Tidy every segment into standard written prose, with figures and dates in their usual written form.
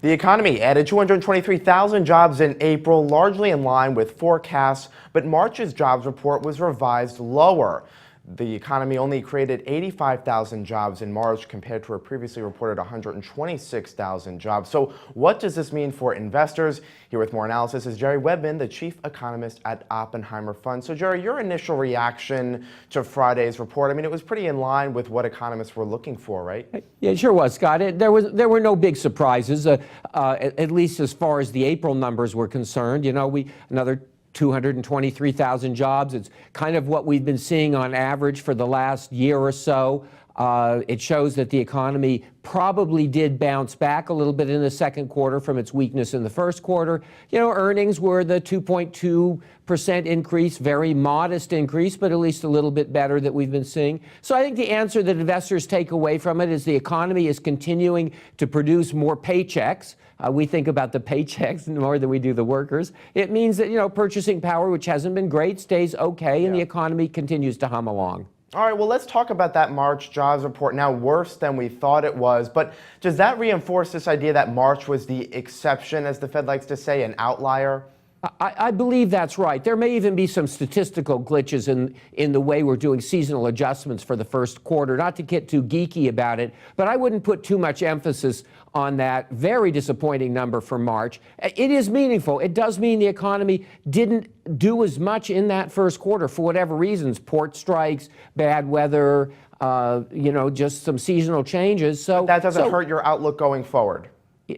The economy added 223,000 jobs in April, largely in line with forecasts, but March's jobs report was revised lower. The economy only created 85,000 jobs in March compared to a previously reported 126,000 jobs. So what does this mean for investors? Here with more analysis is Jerry Webman, the chief economist at OppenheimerFunds. So Jerry, your initial reaction to Friday's report, I mean, it was pretty in line with what economists were looking for, right? Yeah, it sure was, Scott. There were no big surprises, at least as far as the April numbers were concerned. You know, another 223,000 jobs. It's kind of what we've been seeing on average for the last year or so. It shows that the economy probably did bounce back a little bit in the second quarter from its weakness in the first quarter. You know, earnings were the 2.2% increase, very modest increase, but at least a little bit better that we've been seeing. So I think the answer that investors take away from it is the economy is continuing to produce more paychecks. We think about the paychecks more than we do the workers. It means that, you know, purchasing power, which hasn't been great, stays okay, and the economy continues to hum along. All right, well, let's talk about that March jobs report. Now, worse than we thought it was, but does that reinforce this idea that March was the exception, as the Fed likes to say, an outlier? I believe that's right. There may even be some statistical glitches in the way we're doing seasonal adjustments for the first quarter. Not to get too geeky about it, but I wouldn't put too much emphasis on that very disappointing number for March. It is meaningful. It does mean the economy didn't do as much in that first quarter for whatever reasons, port strikes, bad weather, you know, just some seasonal changes. So that doesn't hurt your outlook going forward.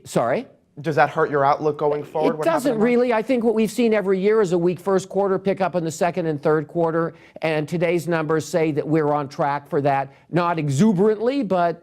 Sorry? Does that hurt your outlook going forward? It doesn't really. I think what we've seen every year is a weak first quarter, pick up in the second and third quarter, and today's numbers say that we're on track for that. Not exuberantly, but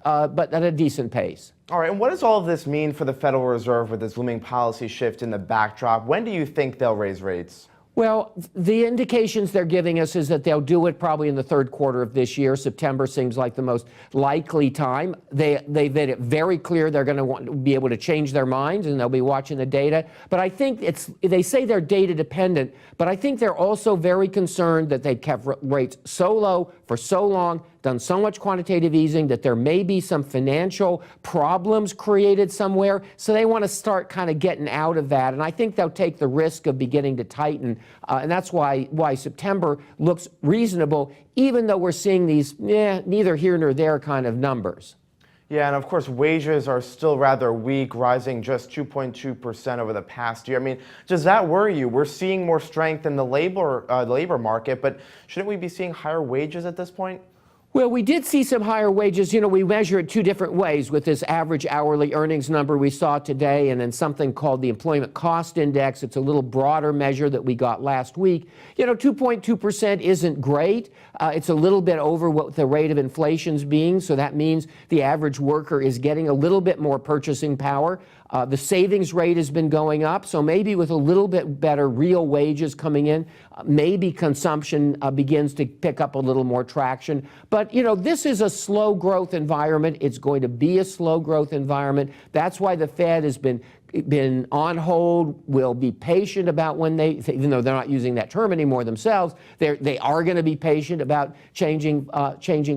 at a decent pace. All right, and what does all of this mean for the Federal Reserve with this looming policy shift in the backdrop? When do you think they'll raise rates? Well, the indications they're giving us is that they'll do it probably in the third quarter of this year. September seems like the most likely time. They've made it very clear they're going to want to be able to change their minds, and they'll be watching the data. But I think they say they're data dependent, but I think they're also very concerned that they've kept rates so low for so long, done so much quantitative easing that there may be some financial problems created somewhere. So they want to start kind of getting out of that. And I think they'll take the risk of beginning to tighten. And that's why September looks reasonable, even though we're seeing these neither here nor there kind of numbers. Yeah, and of course, wages are still rather weak, rising just 2.2% over the past year. I mean, does that worry you? We're seeing more strength in the labor market, but shouldn't we be seeing higher wages at this point? Well, we did see some higher wages. You know, we measure it two different ways with this average hourly earnings number we saw today and then something called the Employment Cost Index. It's a little broader measure that we got last week. You know, 2.2% isn't great. It's a little bit over what the rate of inflation's being, so that means the average worker is getting a little bit more purchasing power. The savings rate has been going up, so maybe with a little bit better real wages coming in, maybe consumption begins to pick up a little more traction. But, you know, this is a slow growth environment. It's going to be a slow growth environment. That's why the Fed has been on hold, will be patient about when even though they're not using that term anymore themselves, they are going to be patient about changing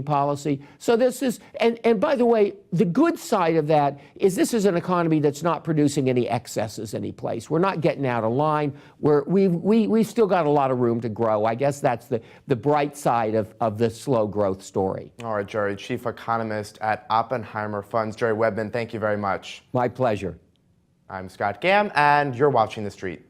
policy. So this is, and by the way, the good side of that is this is an economy that's not producing any excesses any place. We're not getting out of line. We've still got a lot of room to grow. I guess that's the bright side of the slow growth story. All right, Jerry, chief economist at OppenheimerFunds. Jerry Webman, thank you very much. My pleasure. I'm Scott Gamm, and you're watching The Street.